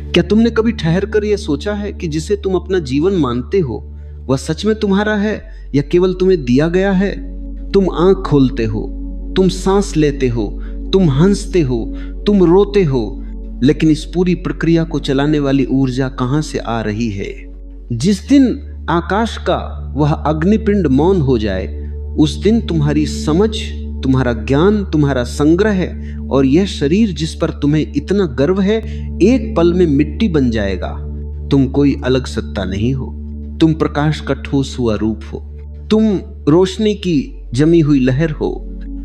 क्या तुमने कभी ठहर कर यह सोचा है कि जिसे तुम अपना जीवन मानते हो वह सच में तुम्हारा है या केवल तुम्हें दिया गया है? तुम आंख खोलते हो, तुम सांस लेते हो, तुम हंसते हो, तुम रोते हो, लेकिन इस पूरी प्रक्रिया को चलाने वाली ऊर्जा कहां से आ रही है? जिस दिन आकाश का वह अग्निपिंड मौन हो जाए, उस दिन तुम्हारी समझ, तुम्हारा ज्ञान, तुम्हारा संग्रह और यह शरीर जिस पर तुम्हें इतना गर्व है, एक पल में मिट्टी बन जाएगा। तुम कोई अलग सत्ता नहीं हो, तुम प्रकाश का ठोस हुआ रूप हो, तुम रोशनी की जमी हुई लहर हो।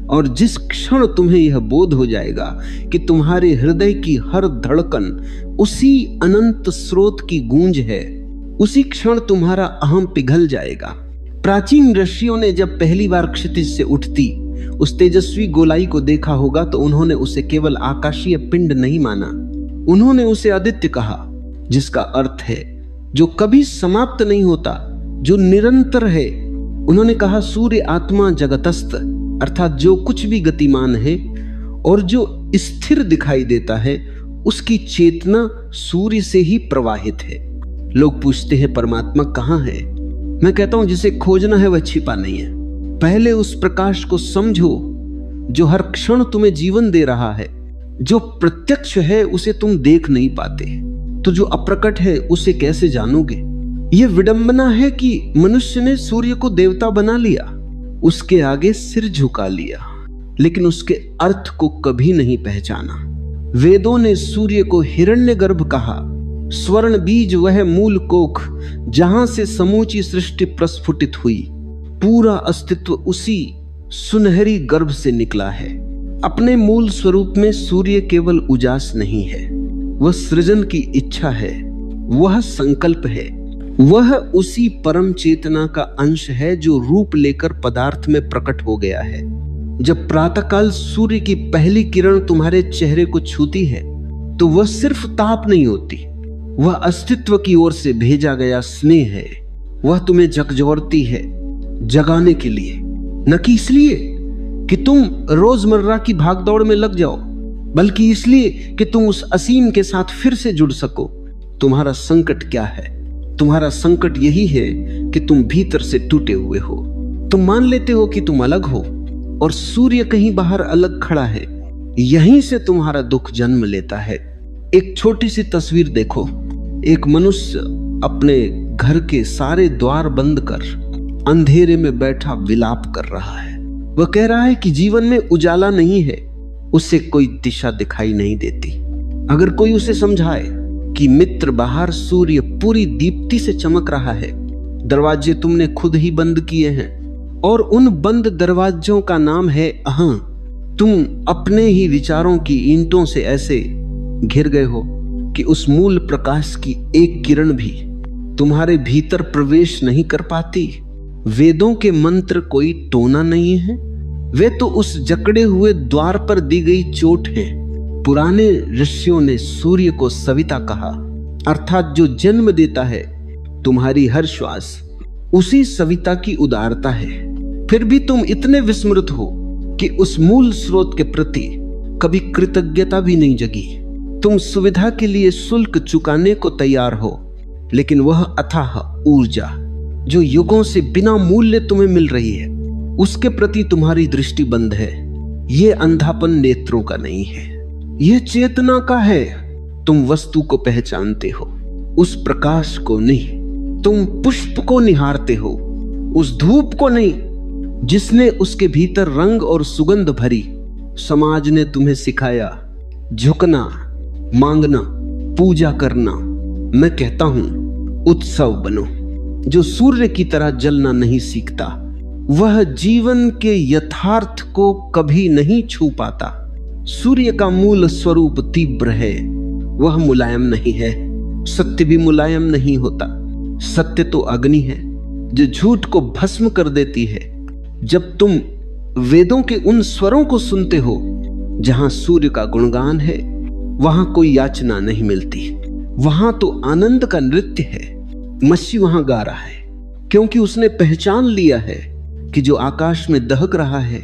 और जिस क्षण तुम्हें यह बोध हो जाएगा कि तुम्हारे हृदय की हर धड़कन उसी अनंत स्रोत की गूंज है, उसी क्षण तुम्हारा अहम पिघल जाएगा। प्राचीन ऋषियों ने जब पहली बार क्षितिज से उठती उस तेजस्वी गोलाई को देखा होगा तो उन्होंने उसे केवल आकाशीय पिंड नहीं माना, उन्होंने उसे आदित्य कहा, जिसका अर्थ है जो कभी समाप्त नहीं होता, जो निरंतर है। उन्होंने कहा सूर्य आत्मा जगतस्थ, अर्थात जो कुछ भी गतिमान है और जो स्थिर दिखाई देता है उसकी चेतना सूर्य से ही प्रवाहित है। लोग पूछते हैं परमात्मा कहाँ है? मैं कहता हूं जिसे खोजना है वह छिपा नहीं है। पहले उस प्रकाश को समझो जो हर क्षण तुम्हें जीवन दे रहा है। जो प्रत्यक्ष है उसे तुम देख नहीं पाते, तो जो अप्रकट है उसे कैसे जानोगे? यह विडंबना है कि मनुष्य ने सूर्य को देवता बना लिया, उसके आगे सिर झुका लिया, लेकिन उसके अर्थ को कभी नहीं पहचाना। वेदों ने सूर्य को हिरण्यगर्भ कहा, स्वर्ण बीज वह मूल कोख जहां से समूची सृष्टि प्रस्फुटित हुई। पूरा अस्तित्व उसी सुनहरी गर्भ से निकला है। अपने मूल स्वरूप में सूर्य केवल उजास नहीं है, वह सृजन की इच्छा है, वह संकल्प है, वह उसी परम चेतना का अंश है जो रूप लेकर पदार्थ में प्रकट हो गया है। जब प्रातःकाल सूर्य की पहली किरण तुम्हारे चेहरे को छूती है तो वह सिर्फ ताप नहीं होती, वह अस्तित्व की ओर से भेजा गया स्नेह है। वह तुम्हें झकझोरती है जगाने के लिए, न कि इसलिए कि तुम रोजमर्रा की भागदौड़ में लग जाओ, बल्कि इसलिए कि तुम उस असीम के साथ फिर से जुड़ सको। तुम्हारा संकट क्या है? तुम्हारा संकट यही है कि तुम भीतर से टूटे हुए हो। तुम मान लेते हो कि तुम अलग हो और सूर्य कहीं बाहर अलग खड़ा है। यहीं से तुम्हारा दुख जन्म लेता है। एक छोटी सी तस्वीर देखो, एक मनुष्य अपने घर के सारे द्वार बंद कर अंधेरे में बैठा विलाप कर रहा है। वह कह रहा है कि जीवन में उजाला नहीं है, उसे कोई दिशा दिखाई नहीं देती। अगर कोई उसे समझाए कि मित्र बाहर सूर्य पूरी दीप्ति से चमक रहा है, दरवाजे तुमने खुद ही बंद किए हैं और उन बंद दरवाजों का नाम है अहं। तुम अपने ही विचारों की ईंटों से ऐसे घिर गए हो कि उस मूल प्रकाश की एक किरण भी तुम्हारे भीतर प्रवेश नहीं कर पाती। वेदों के मंत्र कोई टोना नहीं है, वे तो उस जकड़े हुए द्वार पर दी गई चोट है। पुराने ऋषियों ने सूर्य को सविता कहा, अर्थात जो जन्म देता है तुम्हारी हर श्वास, उसी सविता की उदारता है। फिर भी तुम इतने विस्मृत हो कि उस मूल स्रोत के प्रति कभी कृतज्ञता भी नहीं जगी। तुम सुविधा के लिए शुल्क चुकाने को तैयार हो, लेकिन वह अथाह ऊर्जा जो युगों से बिना मूल्य तुम्हें मिल रही है, उसके प्रति तुम्हारी दृष्टि बंद है। यह अंधापन नेत्रों का नहीं है, यह चेतना का है। तुम वस्तु को पहचानते हो, उस प्रकाश को नहीं। तुम पुष्प को निहारते हो, उस धूप को नहीं जिसने उसके भीतर रंग और सुगंध भरी। समाज ने तुम्हें सिखाया झुकना, मांगना, पूजा करना। मैं कहता हूं उत्सव बनो। जो सूर्य की तरह जलना नहीं सीखता वह जीवन के यथार्थ को कभी नहीं छू पाता। सूर्य का मूल स्वरूप तीव्र है, वह मुलायम नहीं है। सत्य भी मुलायम नहीं होता। सत्य तो अग्नि है जो झूठ को भस्म कर देती है। जब तुम वेदों के उन स्वरों को सुनते हो जहां सूर्य का गुणगान है, वहां कोई याचना नहीं मिलती, वहां तो आनंद का नृत्य है। मच्छी वहां गा रहा है क्योंकि उसने पहचान लिया है कि जो आकाश में दहक रहा है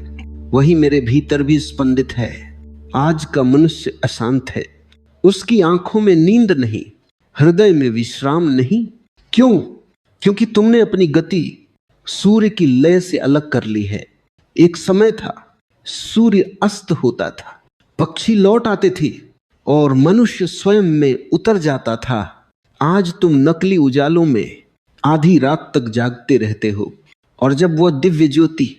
वही मेरे भीतर भी स्पंदित है। आज का मनुष्य अशांत है, उसकी आंखों में नींद नहीं, हृदय में विश्राम नहीं। क्यों? क्योंकि तुमने अपनी गति सूर्य की लय से अलग कर ली है। एक समय था सूर्य अस्त होता था, पक्षी लौट आते थे और मनुष्य स्वयं में उतर जाता था। आज तुम नकली उजालों में आधी रात तक जागते रहते हो, और जब वह दिव्य ज्योति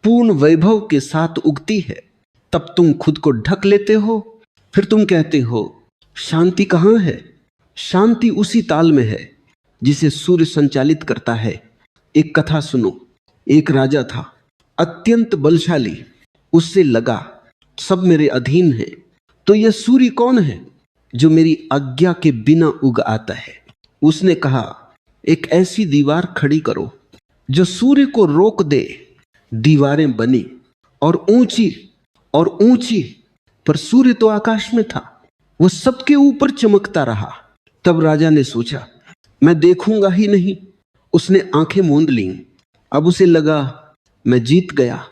पूर्ण वैभव के साथ उगती है तब तुम खुद को ढक लेते हो। फिर तुम कहते हो शांति कहाँ है? शांति उसी ताल में है जिसे सूर्य संचालित करता है। एक कथा सुनो। एक राजा था, अत्यंत बलशाली। उससे लगा सब मेरे अधीन है, तो यह सूर्य कौन है जो मेरी आज्ञा के बिना उग आता है? उसने कहा एक ऐसी दीवार खड़ी करो जो सूर्य को रोक दे। दीवारें बनी और ऊंची और ऊंची, पर सूर्य तो आकाश में था, वो सबके ऊपर चमकता रहा। तब राजा ने सोचा मैं देखूंगा ही नहीं। उसने आंखें मूंद लीं। अब उसे लगा मैं जीत गया,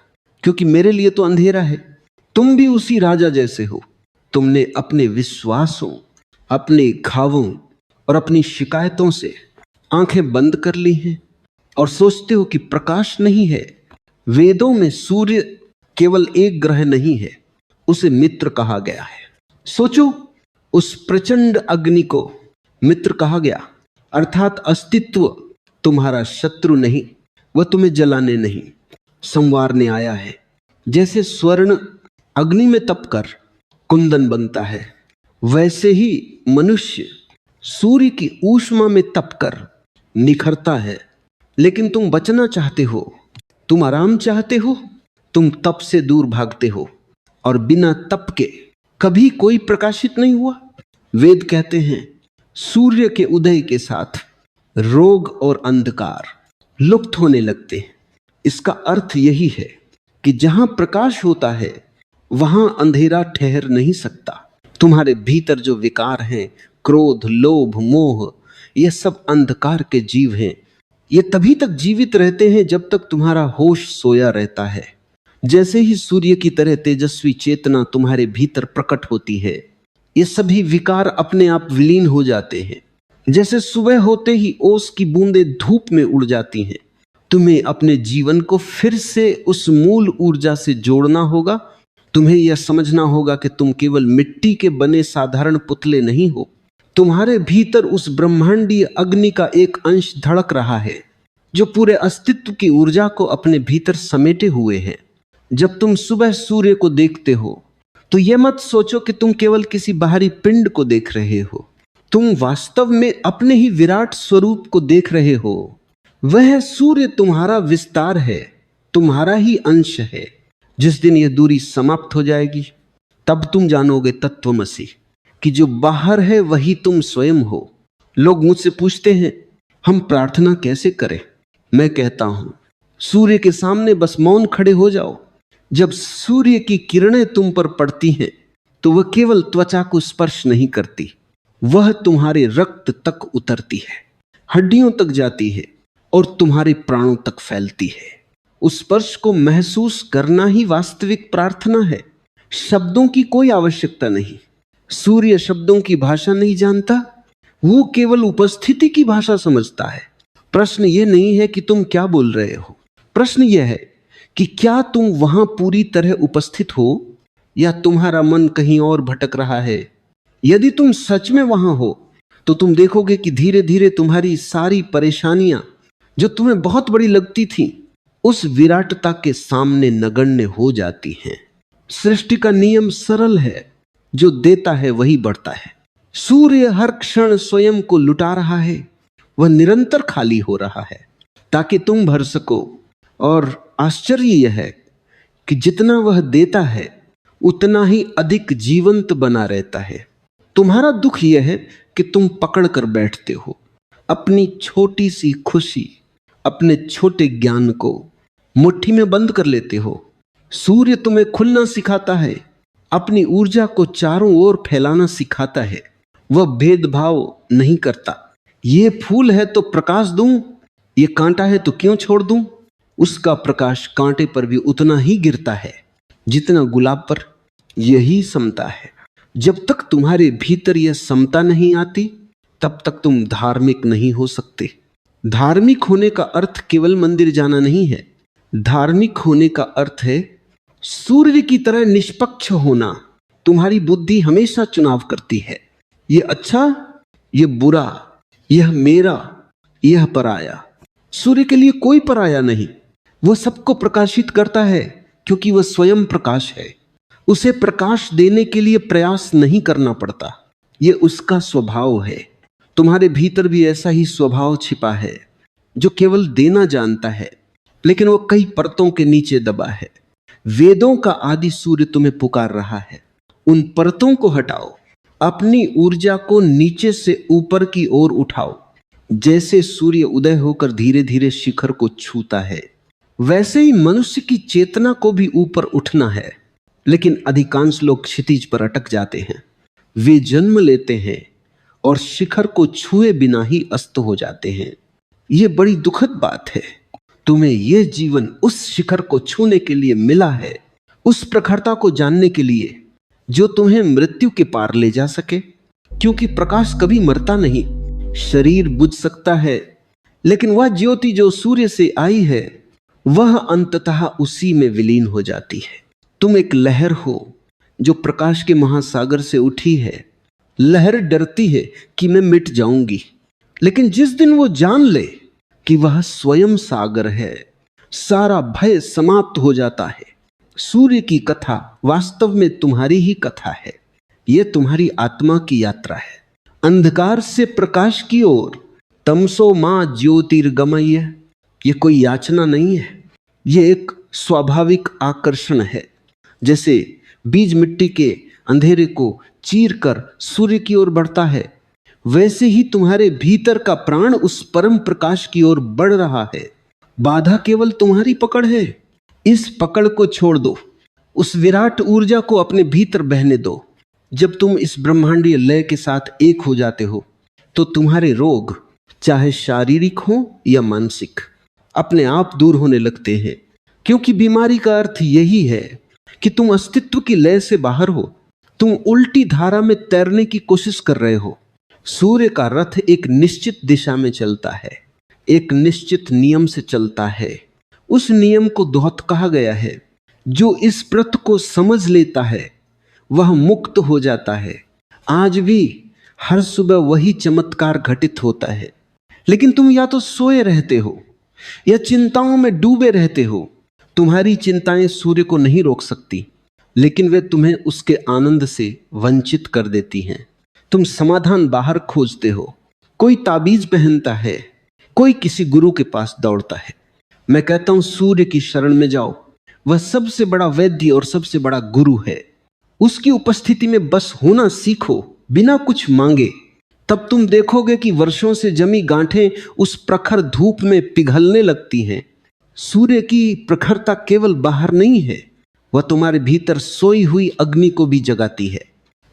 क्योंकि मेरे लिए तो अंधेरा है। तुम भी उसी राजा जैसे हो। तुमने अपने विश्वासों, अपने घावों और अपनी शिकायतों से आंखें बंद कर ली हैं और सोचते हो कि प्रकाश नहीं है। वेदों में सूर्य केवल एक ग्रह नहीं है, उसे मित्र कहा गया है। सोचो, उस प्रचंड अग्नि को मित्र कहा गया, अर्थात अस्तित्व तुम्हारा शत्रु नहीं, वह तुम्हें जलाने नहीं, संवारने आया है। जैसे स्वर्ण अग्नि में तपकर कुंदन बनता है, वैसे ही मनुष्य सूर्य की ऊष्मा में तपकर निखरता है। लेकिन तुम बचना चाहते हो, तुम आराम चाहते हो, तुम तप से दूर भागते हो, और बिना तप के कभी कोई प्रकाशित नहीं हुआ। वेद कहते हैं सूर्य के उदय के साथ रोग और अंधकार लुप्त होने लगते हैं। इसका अर्थ यही है कि जहां प्रकाश होता है वहां अंधेरा ठहर नहीं सकता। तुम्हारे भीतर जो विकार हैं, क्रोध, लोभ, मोह, ये सब अंधकार के जीव हैं। ये तभी तक जीवित रहते हैं जब तक तुम्हारा होश सोया रहता है। जैसे ही सूर्य की तरह तेजस्वी चेतना तुम्हारे भीतर प्रकट होती है, ये सभी विकार अपने आप विलीन हो जाते हैं। जैसे सुबह होते ही ओस की बूंदें धूप में उड़ जाती हैं। तुम्हें अपने जीवन को फिर से उस मूल ऊर्जा से जोड़ना होगा। तुम्हें यह समझना होगा कि तुम केवल मिट्टी के बने साधारण पुतले नहीं हो। तुम्हारे भीतर उस ब्रह्मांडीय अग्नि का एक अंश धड़क रहा है जो पूरे अस्तित्व की ऊर्जा को अपने भीतर समेटे हुए है। जब तुम सुबह सूर्य को देखते हो तो यह मत सोचो कि तुम केवल किसी बाहरी पिंड को देख रहे हो। तुम वास्तव में अपने ही विराट स्वरूप को देख रहे हो। वह सूर्य तुम्हारा विस्तार है, तुम्हारा ही अंश है। जिस दिन यह दूरी समाप्त हो जाएगी तब तुम जानोगे तत्वमसि, कि जो बाहर है वही तुम स्वयं हो। लोग मुझसे पूछते हैं हम प्रार्थना कैसे करें? मैं कहता हूं सूर्य के सामने बस मौन खड़े हो जाओ। जब सूर्य की किरणें तुम पर पड़ती हैं तो वह केवल त्वचा को स्पर्श नहीं करती, वह तुम्हारे रक्त तक उतरती है, हड्डियों तक जाती है और तुम्हारे प्राणों तक फैलती है। उस स्पर्श को महसूस करना ही वास्तविक प्रार्थना है। शब्दों की कोई आवश्यकता नहीं। सूर्य शब्दों की भाषा नहीं जानता, वो केवल उपस्थिति की भाषा समझता है। प्रश्न ये नहीं है कि तुम क्या बोल रहे हो, प्रश्न यह है कि क्या तुम वहां पूरी तरह उपस्थित हो या तुम्हारा मन कहीं और भटक रहा है। यदि तुम सच में वहां हो तो तुम देखोगे कि धीरे धीरे तुम्हारी सारी परेशानियां जो तुम्हें बहुत बड़ी लगती थी उस विराटता के सामने नगण्य हो जाती हैं। सृष्टि का नियम सरल है, जो देता है वही बढ़ता है। सूर्य हर क्षण स्वयं को लुटा रहा है, वह निरंतर खाली हो रहा है ताकि तुम भर सको। और आश्चर्य यह है कि जितना वह देता है उतना ही अधिक जीवंत बना रहता है। तुम्हारा दुख यह है कि तुम पकड़ कर बैठते हो अपनी छोटी सी खुशी, अपने छोटे ज्ञान को मुट्ठी में बंद कर लेते हो। सूर्य तुम्हें खुलना सिखाता है, अपनी ऊर्जा को चारों ओर फैलाना सिखाता है। वह भेदभाव नहीं करता। ये फूल है तो प्रकाश दूं, ये कांटा है तो क्यों छोड़ दूं। उसका प्रकाश कांटे पर भी उतना ही गिरता है जितना गुलाब पर। यही समता है। जब तक तुम्हारे भीतर यह समता नहीं आती तब तक तुम धार्मिक नहीं हो सकते। धार्मिक होने का अर्थ केवल मंदिर जाना नहीं है। धार्मिक होने का अर्थ है सूर्य की तरह निष्पक्ष होना। तुम्हारी बुद्धि हमेशा चुनाव करती है, यह अच्छा, यह बुरा, यह मेरा, यह पराया। सूर्य के लिए कोई पराया नहीं, वह सबको प्रकाशित करता है क्योंकि वह स्वयं प्रकाश है। उसे प्रकाश देने के लिए प्रयास नहीं करना पड़ता, यह उसका स्वभाव है। तुम्हारे भीतर भी ऐसा ही स्वभाव छिपा है जो केवल देना जानता है, लेकिन वह कई परतों के नीचे दबा है। वेदों का आदि सूर्य तुम्हें पुकार रहा है। उन परतों को हटाओ, अपनी ऊर्जा को नीचे से ऊपर की ओर उठाओ। जैसे सूर्य उदय होकर धीरे धीरे शिखर को छूता है, वैसे ही मनुष्य की चेतना को भी ऊपर उठना है। लेकिन अधिकांश लोग क्षितिज पर अटक जाते हैं। वे जन्म लेते हैं और शिखर को छुए बिना ही अस्त हो जाते हैं। यह बड़ी दुखद बात है। तुम्हें यह जीवन उस शिखर को छूने के लिए मिला है, उस प्रखरता को जानने के लिए जो तुम्हें मृत्यु के पार ले जा सके। क्योंकि प्रकाश कभी मरता नहीं। शरीर बुझ सकता है, लेकिन वह ज्योति जो सूर्य से आई है वह अंततः उसी में विलीन हो जाती है। तुम एक लहर हो जो प्रकाश के महासागर से उठी है। लहर डरती है कि मैं मिट जाऊंगी, लेकिन जिस दिन वो जान ले कि वह स्वयं सागर है, सारा भय समाप्त हो जाता है। सूर्य की कथा वास्तव में तुम्हारी ही कथा है। यह तुम्हारी आत्मा की यात्रा है, अंधकार से प्रकाश की ओर। तमसो मां ज्योतिर्गमय। यह कोई याचना नहीं है, यह एक स्वाभाविक आकर्षण है। जैसे बीज मिट्टी के अंधेरे को चीरकर सूर्य की ओर बढ़ता है, वैसे ही तुम्हारे भीतर का प्राण उस परम प्रकाश की ओर बढ़ रहा है। बाधा केवल तुम्हारी पकड़ है। इस पकड़ को छोड़ दो, उस विराट ऊर्जा को अपने भीतर बहने दो। जब तुम इस ब्रह्मांडीय लय के साथ एक हो जाते हो तो तुम्हारे रोग, चाहे शारीरिक हो या मानसिक, अपने आप दूर होने लगते हैं। क्योंकि बीमारी का अर्थ यही है कि तुम अस्तित्व की लय से बाहर हो। तुम उल्टी धारा में तैरने की कोशिश कर रहे हो। सूर्य का रथ एक निश्चित दिशा में चलता है, एक निश्चित नियम से चलता है। उस नियम को दोहत कहा गया है। जो इस व्रत को समझ लेता है वह मुक्त हो जाता है। आज भी हर सुबह वही चमत्कार घटित होता है, लेकिन तुम या तो सोए रहते हो या चिंताओं में डूबे रहते हो। तुम्हारी चिंताएं सूर्य को नहीं रोक सकती, लेकिन वे तुम्हें उसके आनंद से वंचित कर देती हैं। तुम समाधान बाहर खोजते हो। कोई ताबीज पहनता है, कोई किसी गुरु के पास दौड़ता है। मैं कहता हूं सूर्य की शरण में जाओ। वह सबसे बड़ा वैद्य और सबसे बड़ा गुरु है। उसकी उपस्थिति में बस होना सीखो, बिना कुछ मांगे। तब तुम देखोगे कि वर्षों से जमी गांठें उस प्रखर धूप में पिघलने लगती हैं। सूर्य की प्रखरता केवल बाहर नहीं है, वह तुम्हारे भीतर सोई हुई अग्नि को भी जगाती है।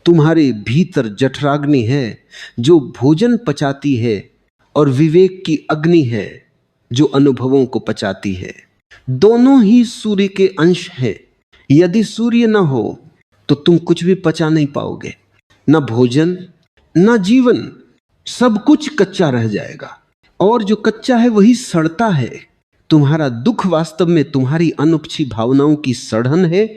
तुम्हारे भीतर जठराग्नि है जो भोजन पचाती है, और विवेक की अग्नि है जो अनुभवों को पचाती है। दोनों ही सूर्य के अंश हैं। यदि सूर्य न हो तो तुम कुछ भी पचा नहीं पाओगे, न भोजन न जीवन। सब कुछ कच्चा रह जाएगा, और जो कच्चा है वही सड़ता है। तुम्हारा दुख वास्तव में तुम्हारी अनुपछी भावनाओं की सड़न है।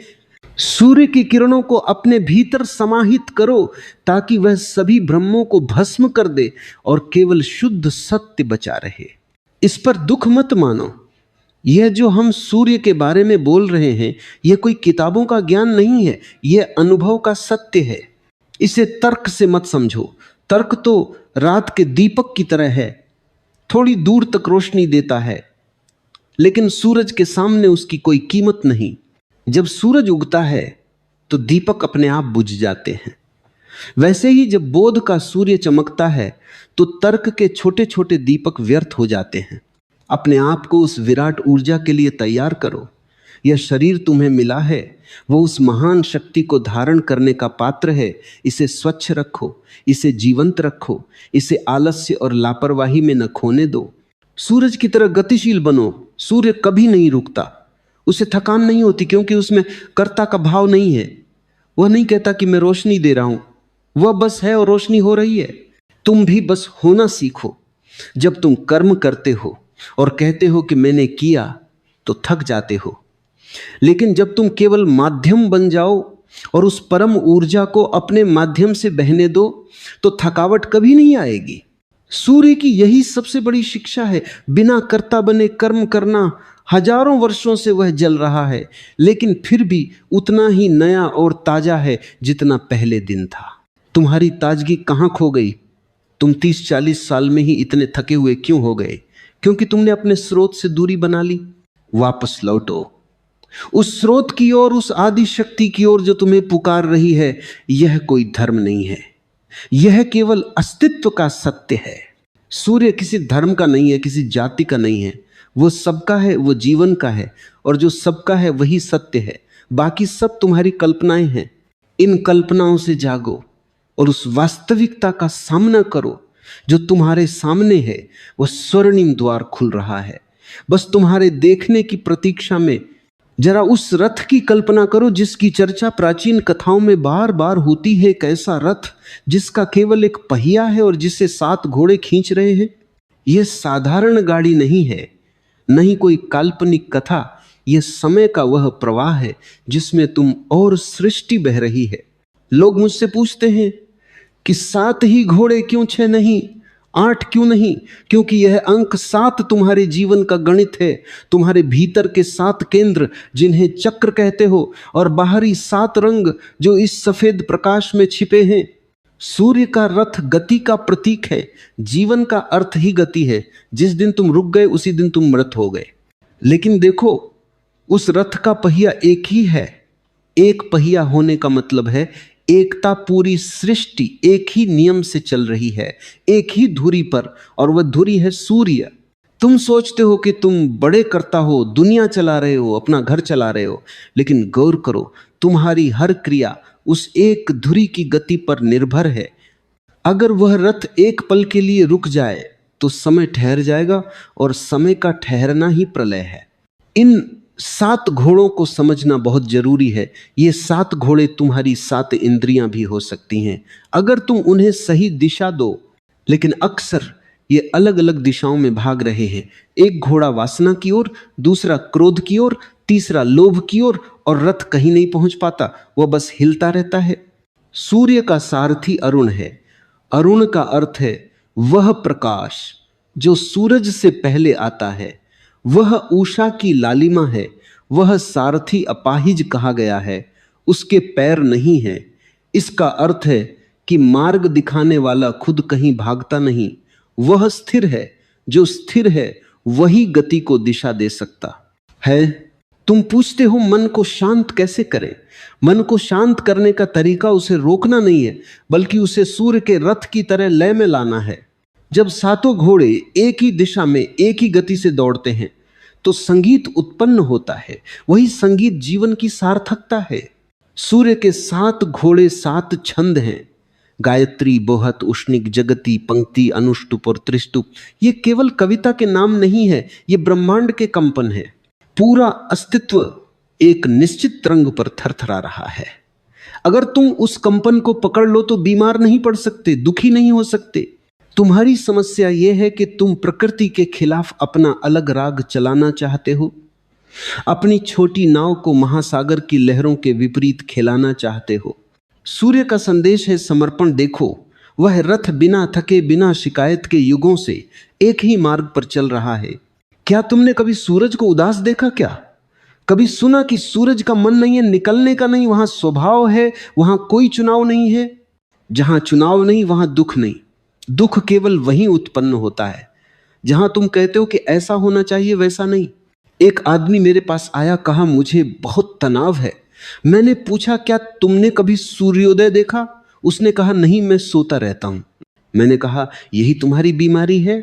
सूर्य की किरणों को अपने भीतर समाहित करो ताकि वह सभी भ्रमों को भस्म कर दे और केवल शुद्ध सत्य बचा रहे। इस पर दुख मत मानो। यह जो हम सूर्य के बारे में बोल रहे हैं, यह कोई किताबों का ज्ञान नहीं है, यह अनुभव का सत्य है। इसे तर्क से मत समझो। तर्क तो रात के दीपक की तरह है, थोड़ी दूर तक रोशनी देता है, लेकिन सूरज के सामने उसकी कोई कीमत नहीं। जब सूरज उगता है तो दीपक अपने आप बुझ जाते हैं। वैसे ही जब बोध का सूर्य चमकता है तो तर्क के छोटे छोटे दीपक व्यर्थ हो जाते हैं। अपने आप को उस विराट ऊर्जा के लिए तैयार करो। यह शरीर तुम्हें मिला है, वो उस महान शक्ति को धारण करने का पात्र है। इसे स्वच्छ रखो, इसे जीवंत रखो, इसे आलस्य और लापरवाही में न खोने दो। सूरज की तरह गतिशील बनो। सूर्य कभी नहीं रुकता, उसे थकान नहीं होती, क्योंकि उसमें कर्ता का भाव नहीं है। वह नहीं कहता कि मैं रोशनी दे रहा हूं, वह बस है और रोशनी हो रही है। तुम भी बस होना सीखो। जब तुम कर्म करते हो और कहते हो कि मैंने किया, तो थक जाते हो। लेकिन जब तुम केवल माध्यम बन जाओ और उस परम ऊर्जा को अपने माध्यम से बहने दो, तो थकावट कभी नहीं आएगी। सूर्य की यही सबसे बड़ी शिक्षा है। बिना कर्ता बने कर्म करना, हजारों वर्षों से वह जल रहा है, लेकिन फिर भी उतना ही नया और ताजा है जितना पहले दिन था। तुम्हारी ताजगी कहाँ खो गई? तुम 30-40 साल में ही इतने थके हुए क्यों हो गए? क्योंकि तुमने अपने स्रोत से दूरी बना ली। वापस लौटो उस स्रोत की ओर, उस आदि शक्ति की ओर जो तुम्हें पुकार रही है। यह कोई धर्म नहीं है, यह केवल अस्तित्व का सत्य है। सूर्य किसी धर्म का नहीं है, किसी जाति का नहीं है। वो सबका है, वो जीवन का है, और जो सबका है वही सत्य है। बाकी सब तुम्हारी कल्पनाएं हैं। इन कल्पनाओं से जागो और उस वास्तविकता का सामना करो जो तुम्हारे सामने है। वह स्वर्णिम द्वार खुल रहा है। बस तुम्हारे देखने की प्रतीक्षा में जरा उस रथ की कल्पना करो जिसकी चर्चा प्राचीन कथाओं में बार बार होती है। एक ऐसा रथ जिसका केवल एक पहिया है और जिसे 7 घोड़े खींच रहे हैं। यह साधारण गाड़ी नहीं है, नहीं कोई काल्पनिक कथा। यह समय का वह प्रवाह है जिसमें तुम और सृष्टि बह रही है। लोग मुझसे पूछते हैं कि 7 ही घोड़े क्यों, 6 नहीं, 8 क्यों नहीं? क्योंकि यह अंक 7 तुम्हारे जीवन का गणित है। तुम्हारे भीतर के 7 केंद्र जिन्हें चक्र कहते हो, और बाहरी 7 रंग जो इस सफेद प्रकाश में छिपे हैं। सूर्य का रथ गति का प्रतीक है। जीवन का अर्थ ही गति है। जिस दिन तुम रुक गए उसी दिन तुम मृत हो गए। लेकिन देखो, उस रथ का पहिया एक ही है। एक पहिया होने का मतलब है एकता। पूरी सृष्टि एक ही नियम से चल रही है, एक ही धुरी पर, और वह धुरी है सूर्य। तुम सोचते हो कि तुम बड़े करता हो, दुनिया चला रहे हो, अपना घर चला रहे हो, लेकिन गौर करो, तुम्हारी हर क्रिया उस एक धुरी की गति पर निर्भर है। अगर वह रथ एक पल के लिए रुक जाए तो समय ठहर जाएगा, और समय का ठहरना ही प्रलय है। इन 7 घोड़ों को समझना बहुत जरूरी है। ये 7 घोड़े तुम्हारी 7 इंद्रियां भी हो सकती हैं, अगर तुम उन्हें सही दिशा दो। लेकिन अक्सर ये अलग अलग दिशाओं में भाग रहे हैं। एक घोड़ा वासना की ओर, दूसरा क्रोध की ओर, तीसरा लोभ की ओर, और रथ कहीं नहीं पहुंच पाता, वह बस हिलता रहता है। सूर्य का सारथी अरुण है। अरुण का अर्थ है वह प्रकाश जो सूरज से पहले आता है। वह उषा की लालिमा है। वह सारथी अपाहिज कहा गया है, उसके पैर नहीं है। इसका अर्थ है कि मार्ग दिखाने वाला खुद कहीं भागता नहीं, वह स्थिर है। जो स्थिर है वही गति को दिशा दे सकता है। तुम पूछते हो मन को शांत कैसे करें? मन को शांत करने का तरीका उसे रोकना नहीं है, बल्कि उसे सूर्य के रथ की तरह लय में लाना है। जब 7 घोड़े एक ही दिशा में एक ही गति से दौड़ते हैं तो संगीत उत्पन्न होता है। वही संगीत जीवन की सार्थकता है। सूर्य के 7 घोड़े 7 छंद हैं। गायत्री, बोहत, उष्णिक, जगती, पंक्ति, अनुष्टुप और त्रिष्टुप। ये केवल कविता के नाम नहीं है, ये ब्रह्मांड के कंपन है। पूरा अस्तित्व एक निश्चित तरंग पर थरथरा रहा है। अगर तुम उस कंपन को पकड़ लो तो बीमार नहीं पड़ सकते, दुखी नहीं हो सकते। तुम्हारी समस्या यह है कि तुम प्रकृति के खिलाफ अपना अलग राग चलाना चाहते हो, अपनी छोटी नाव को महासागर की लहरों के विपरीत खिलाना चाहते हो। सूर्य का संदेश है समर्पण। देखो, वह रथ बिना थके, बिना शिकायत के युगों से एक ही मार्ग पर चल रहा है। क्या तुमने कभी सूरज को उदास देखा? क्या कभी सुना कि सूरज का मन नहीं है, निकलने का नहीं? वहां स्वभाव है, वहां कोई चुनाव नहीं है। जहां चुनाव नहीं वहां दुख नहीं। दुख केवल वहीं उत्पन्न होता है जहां तुम कहते हो कि ऐसा होना चाहिए, वैसा नहीं। एक आदमी मेरे पास आया, कहा मुझे बहुत तनाव है। मैंने पूछा क्या तुमने कभी सूर्योदय देखा? उसने कहा नहीं, मैं सोता रहता हूं। मैंने कहा यही तुम्हारी बीमारी है।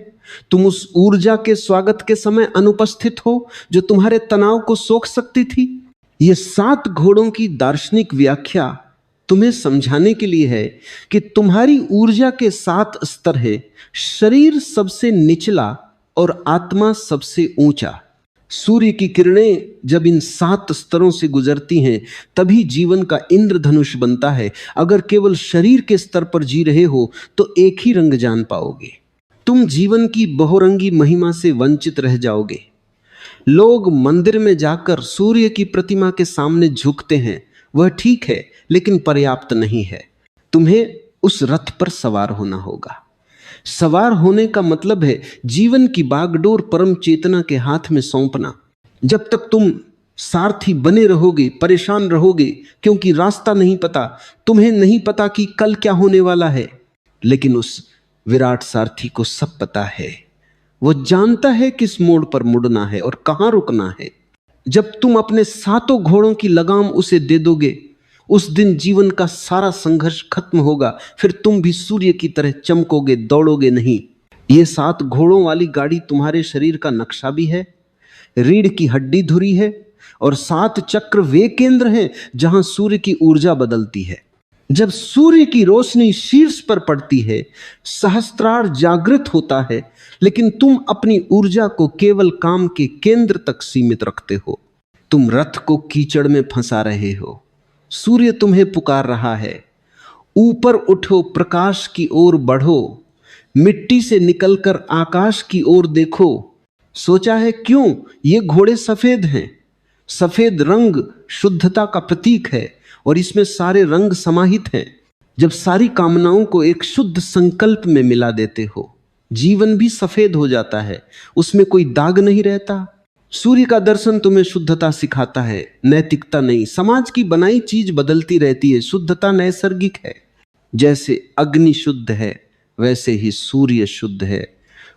तुम उस ऊर्जा के स्वागत के समय अनुपस्थित हो जो तुम्हारे तनाव को सोख सकती थी। ये 7 घोड़ों की दार्शनिक व्याख्या तुम्हें समझाने के लिए है कि तुम्हारी ऊर्जा के 7 स्तर है। शरीर सबसे निचला और आत्मा सबसे ऊंचा। सूर्य की किरणें जब इन 7 स्तरों से गुजरती हैं तभी जीवन का इंद्रधनुष बनता है। अगर केवल शरीर के स्तर पर जी रहे हो तो एक ही रंग जान पाओगे, तुम जीवन की बहुरंगी महिमा से वंचित रह जाओगे। लोग मंदिर में जाकर सूर्य की प्रतिमा के सामने झुकते हैं, वह ठीक है लेकिन पर्याप्त नहीं है। तुम्हें उस रथ पर सवार होना होगा। सवार होने का मतलब है जीवन की बागडोर परम चेतना के हाथ में सौंपना। जब तक तुम सारथी बने रहोगे, परेशान रहोगे क्योंकि रास्ता नहीं पता, तुम्हें नहीं पता कि कल क्या होने वाला है, लेकिन उस विराट सारथी को सब पता है। वो जानता है किस मोड़ पर मुड़ना है और कहां रुकना है। जब तुम अपने 7 घोड़ों की लगाम उसे दे दोगे, उस दिन जीवन का सारा संघर्ष खत्म होगा। फिर तुम भी सूर्य की तरह चमकोगे, दौड़ोगे नहीं। ये 7 घोड़ों वाली गाड़ी तुम्हारे शरीर का नक्शा भी है, रीढ़ की हड्डी धुरी है, और 7 चक्र वे केंद्र हैं जहां सूर्य की ऊर्जा बदलती है। जब सूर्य की रोशनी शीर्ष पर पड़ती है, सहस्त्रार जागृत होता है, लेकिन तुम अपनी ऊर्जा को केवल काम के केंद्र तक सीमित रखते हो। तुम रथ को कीचड़ में फंसा रहे हो। सूर्य तुम्हें पुकार रहा है, ऊपर उठो, प्रकाश की ओर बढ़ो, मिट्टी से निकलकर आकाश की ओर देखो। सोचा है क्यों ये घोड़े सफेद हैं? सफेद रंग शुद्धता का प्रतीक है और इसमें सारे रंग समाहित हैं। जब सारी कामनाओं को एक शुद्ध संकल्प में मिला देते हो, जीवन भी सफेद हो जाता है, उसमें कोई दाग नहीं रहता। सूर्य का दर्शन तुम्हें शुद्धता सिखाता है, नैतिकता नहीं। समाज की बनाई चीज बदलती रहती है, शुद्धता नैसर्गिक है। जैसे अग्नि शुद्ध है वैसे ही सूर्य शुद्ध है।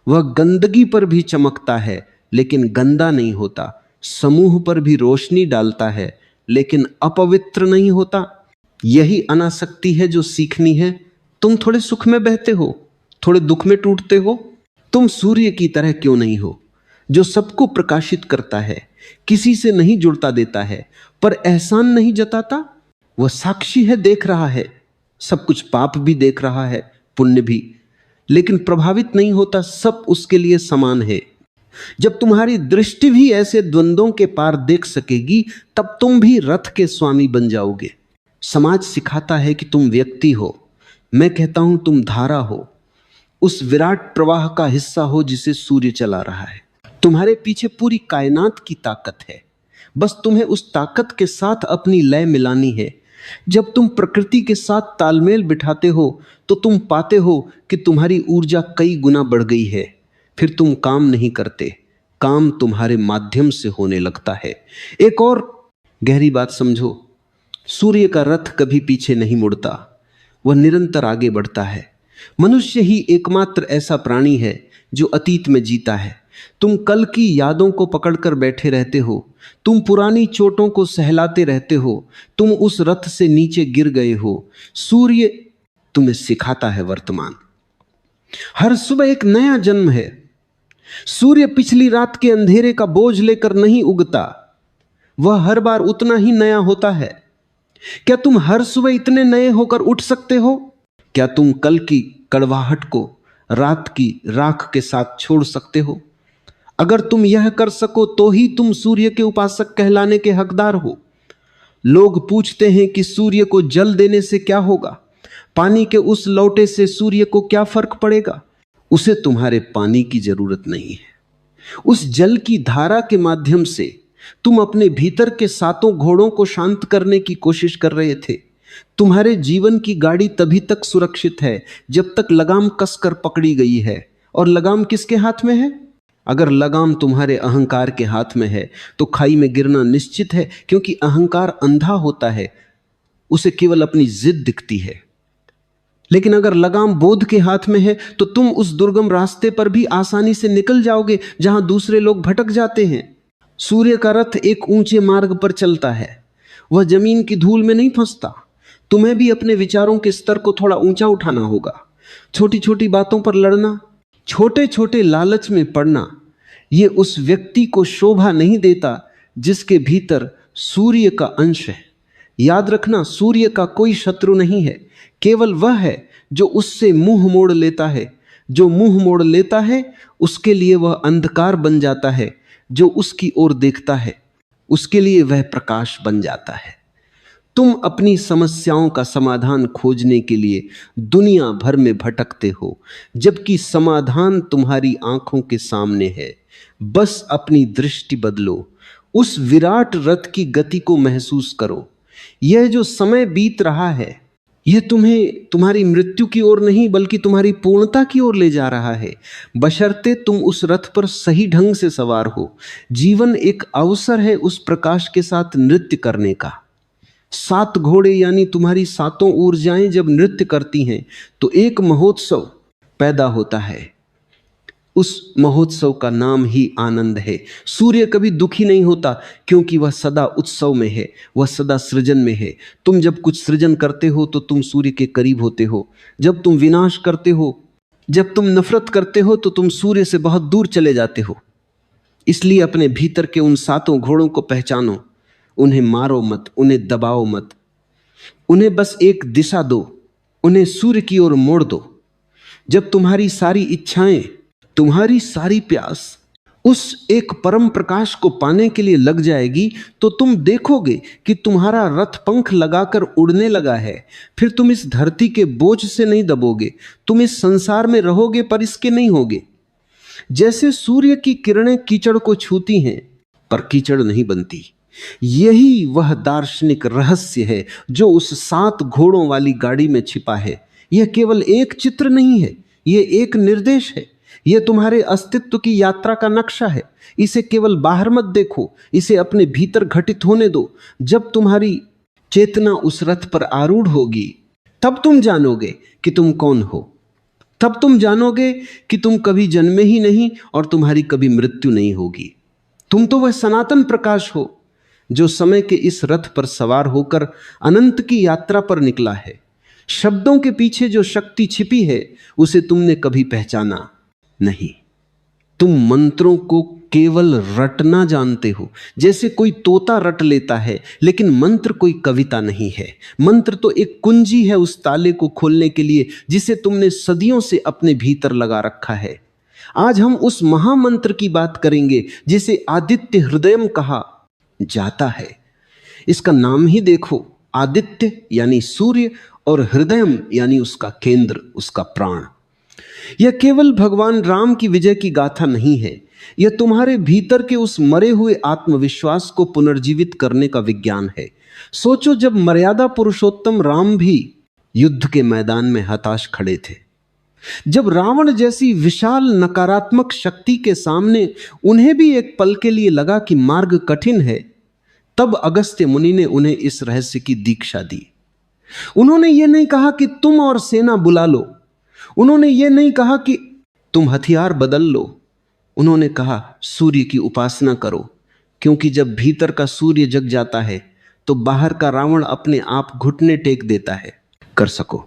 वह गंदगी पर भी चमकता है लेकिन गंदा नहीं होता, समूह पर भी रोशनी डालता है लेकिन अपवित्र नहीं होता। यही अनासक्ति है जो सीखनी है। तुम थोड़े सुख में बहते हो, थोड़े दुख में टूटते हो। तुम सूर्य की तरह क्यों नहीं हो जो सबको प्रकाशित करता है, किसी से नहीं जुड़ता देता है पर एहसान नहीं जताता? वह साक्षी है, देख रहा है, सब कुछ पाप भी देख रहा है, पुण्य भी, लेकिन प्रभावित नहीं होता। सब उसके लिए समान है। जब तुम्हारी दृष्टि भी ऐसे द्वंद्वों के पार देख सकेगी तब तुम भी रथ के स्वामी बन जाओगे। समाज सिखाता है कि तुम व्यक्ति हो, मैं कहता हूं तुम धारा हो, उस विराट प्रवाह का हिस्सा हो जिसे सूर्य चला रहा है। तुम्हारे पीछे पूरी कायनात की ताकत है, बस तुम्हें उस ताकत के साथ अपनी लय मिलानी है। जब तुम प्रकृति के साथ तालमेल बिठाते हो तो तुम पाते हो कि तुम्हारी ऊर्जा कई गुना बढ़ गई है। फिर तुम काम नहीं करते, काम तुम्हारे माध्यम से होने लगता है। एक और गहरी बात समझो, सूर्य का रथ कभी पीछे नहीं मुड़ता, वह निरंतर आगे बढ़ता है। मनुष्य ही एकमात्र ऐसा प्राणी है जो अतीत में जीता है। तुम कल की यादों को पकड़कर बैठे रहते हो, तुम पुरानी चोटों को सहलाते रहते हो, तुम उस रथ से नीचे गिर गए हो। सूर्य तुम्हें सिखाता है वर्तमान। हर सुबह एक नया जन्म है। सूर्य पिछली रात के अंधेरे का बोझ लेकर नहीं उगता, वह हर बार उतना ही नया होता है। क्या तुम हर सुबह इतने नए होकर उठ सकते हो? क्या तुम कल की कड़वाहट को रात की राख के साथ छोड़ सकते हो? अगर तुम यह कर सको तो ही तुम सूर्य के उपासक कहलाने के हकदार हो। लोग पूछते हैं कि सूर्य को जल देने से क्या होगा, पानी के उस लौटे से सूर्य को क्या फर्क पड़ेगा? उसे तुम्हारे पानी की जरूरत नहीं है। उस जल की धारा के माध्यम से तुम अपने भीतर के 7 घोड़ों को शांत करने की कोशिश कर रहे थे। तुम्हारे जीवन की गाड़ी तभी तक सुरक्षित है जब तक लगाम कसकर पकड़ी गई है। और लगाम किसके हाथ में है? अगर लगाम तुम्हारे अहंकार के हाथ में है तो खाई में गिरना निश्चित है, क्योंकि अहंकार अंधा होता है, उसे केवल अपनी जिद दिखती है। लेकिन अगर लगाम बोध के हाथ में है तो तुम उस दुर्गम रास्ते पर भी आसानी से निकल जाओगे जहां दूसरे लोग भटक जाते हैं। सूर्य का रथ एक ऊंचे मार्ग पर चलता है, वह जमीन की धूल में नहीं फंसता। तुम्हें भी अपने विचारों के स्तर को थोड़ा ऊंचा उठाना होगा। छोटी छोटी बातों पर लड़ना, छोटे छोटे लालच में पड़ना, ये उस व्यक्ति को शोभा नहीं देता जिसके भीतर सूर्य का अंश है। याद रखना, सूर्य का कोई शत्रु नहीं है, केवल वह है जो उससे मुंह मोड़ लेता है। जो मुंह मोड़ लेता है उसके लिए वह अंधकार बन जाता है, जो उसकी ओर देखता है उसके लिए वह प्रकाश बन जाता है। तुम अपनी समस्याओं का समाधान खोजने के लिए दुनिया भर में भटकते हो, जबकि समाधान तुम्हारी आंखों के सामने है। बस अपनी दृष्टि बदलो, उस विराट रथ की गति को महसूस करो। यह जो समय बीत रहा है यह तुम्हें तुम्हारी मृत्यु की ओर नहीं बल्कि तुम्हारी पूर्णता की ओर ले जा रहा है, बशर्ते तुम उस रथ पर सही ढंग से सवार हो। जीवन एक अवसर है उस प्रकाश के साथ नृत्य करने का। 7 घोड़े यानी तुम्हारी 7 ऊर्जाएं जब नृत्य करती हैं तो एक महोत्सव पैदा होता है। उस महोत्सव का नाम ही आनंद है। सूर्य कभी दुखी नहीं होता क्योंकि वह सदा उत्सव में है, वह सदा सृजन में है। तुम जब कुछ सृजन करते हो तो तुम सूर्य के करीब होते हो। जब तुम विनाश करते हो, जब तुम नफरत करते हो तो तुम सूर्य से बहुत दूर चले जाते हो। इसलिए अपने भीतर के उन 7 घोड़ों को पहचानो, उन्हें मारो मत, उन्हें दबाओ मत, उन्हें बस एक दिशा दो, उन्हें सूर्य की ओर मोड़ दो। जब तुम्हारी सारी इच्छाएं, तुम्हारी सारी प्यास उस एक परम प्रकाश को पाने के लिए लग जाएगी तो तुम देखोगे कि तुम्हारा रथ पंख लगाकर उड़ने लगा है। फिर तुम इस धरती के बोझ से नहीं दबोगे, तुम इस संसार में रहोगे पर इसके नहीं होगे। जैसे सूर्य की किरणें कीचड़ को छूती हैं पर कीचड़ नहीं बनती, यही वह दार्शनिक रहस्य है जो उस 7 घोड़ों वाली गाड़ी में छिपा है। यह केवल एक चित्र नहीं है, यह एक निर्देश है, यह तुम्हारे अस्तित्व की यात्रा का नक्शा है। इसे केवल बाहर मत देखो, इसे अपने भीतर घटित होने दो। जब तुम्हारी चेतना उस रथ पर आरूढ़ होगी तब तुम जानोगे कि तुम कौन हो। तब तुम जानोगे कि तुम कभी जन्मे ही नहीं और तुम्हारी कभी मृत्यु नहीं होगी। तुम तो वह सनातन प्रकाश हो जो समय के इस रथ पर सवार होकर अनंत की यात्रा पर निकला है। शब्दों के पीछे जो शक्ति छिपी है उसे तुमने कभी पहचाना नहीं। तुम मंत्रों को केवल रटना जानते हो, जैसे कोई तोता रट लेता है, लेकिन मंत्र कोई कविता नहीं है। मंत्र तो एक कुंजी है उस ताले को खोलने के लिए जिसे तुमने सदियों से अपने भीतर लगा रखा है। आज हम उस महामंत्र की बात करेंगे जिसे आदित्य हृदयम कहा जाता है। इसका नाम ही देखो, आदित्य यानी सूर्य और हृदयम यानी उसका केंद्र, उसका प्राण। यह केवल भगवान राम की विजय की गाथा नहीं है, यह तुम्हारे भीतर के उस मरे हुए आत्मविश्वास को पुनर्जीवित करने का विज्ञान है। सोचो, जब मर्यादा पुरुषोत्तम राम भी युद्ध के मैदान में हताश खड़े थे, जब रावण जैसी विशाल नकारात्मक शक्ति के सामने उन्हें भी एक पल के लिए लगा कि मार्ग कठिन है, तब अगस्त्य मुनि ने उन्हें इस रहस्य की दीक्षा दी। उन्होंने ये नहीं कहा कि तुम और सेना बुला लो, उन्होंने ये नहीं कहा कि तुम हथियार बदल लो, उन्होंने कहा सूर्य की उपासना करो, क्योंकि जब भीतर का सूर्य जग जाता है तो बाहर का रावण अपने आप घुटने टेक देता है। कर सको,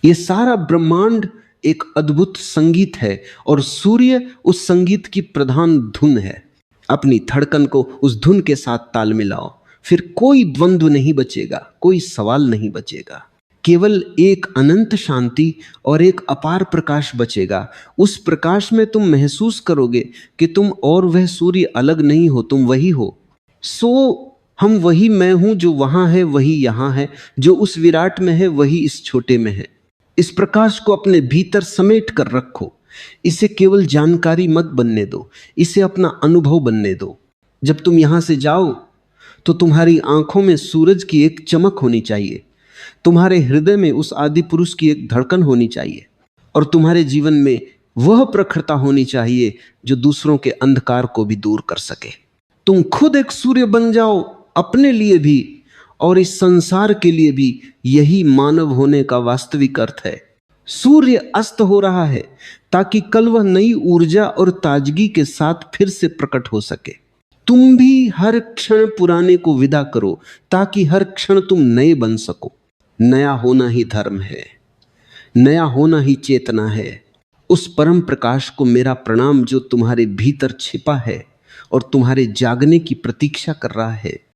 ये सारा ब्रह्मांड एक अद्भुत संगीत है और सूर्य उस संगीत की प्रधान धुन है। अपनी धड़कन को उस धुन के साथ ताल मिलाओ, फिर कोई द्वंद्व नहीं बचेगा, कोई सवाल नहीं बचेगा, केवल एक अनंत शांति और एक अपार प्रकाश बचेगा। उस प्रकाश में तुम महसूस करोगे कि तुम और वह सूर्य अलग नहीं हो, तुम वही हो। हम वही मैं हूं जो वहां है वही यहां है, जो उस विराट में है वही इस छोटे में है। इस प्रकाश को अपने भीतर समेट कर रखो, इसे केवल जानकारी मत बनने दो, इसे अपना अनुभव बनने दो। जब तुम यहां से जाओ तो तुम्हारी आंखों में सूरज की एक चमक होनी चाहिए, तुम्हारे हृदय में उस आदि पुरुष की एक धड़कन होनी चाहिए और तुम्हारे जीवन में वह प्रखरता होनी चाहिए जो दूसरों के अंधकार को भी दूर कर सके। तुम खुद एक सूर्य बन जाओ, अपने लिए भी और इस संसार के लिए भी। यही मानव होने का वास्तविक अर्थ है। सूर्य अस्त हो रहा है ताकि कल वह नई ऊर्जा और ताजगी के साथ फिर से प्रकट हो सके। तुम भी हर क्षण पुराने को विदा करो ताकि हर क्षण तुम नए बन सको। नया होना ही धर्म है, नया होना ही चेतना है। उस परम प्रकाश को मेरा प्रणाम जो तुम्हारे भीतर छिपा है और तुम्हारे जागने की प्रतीक्षा कर रहा है।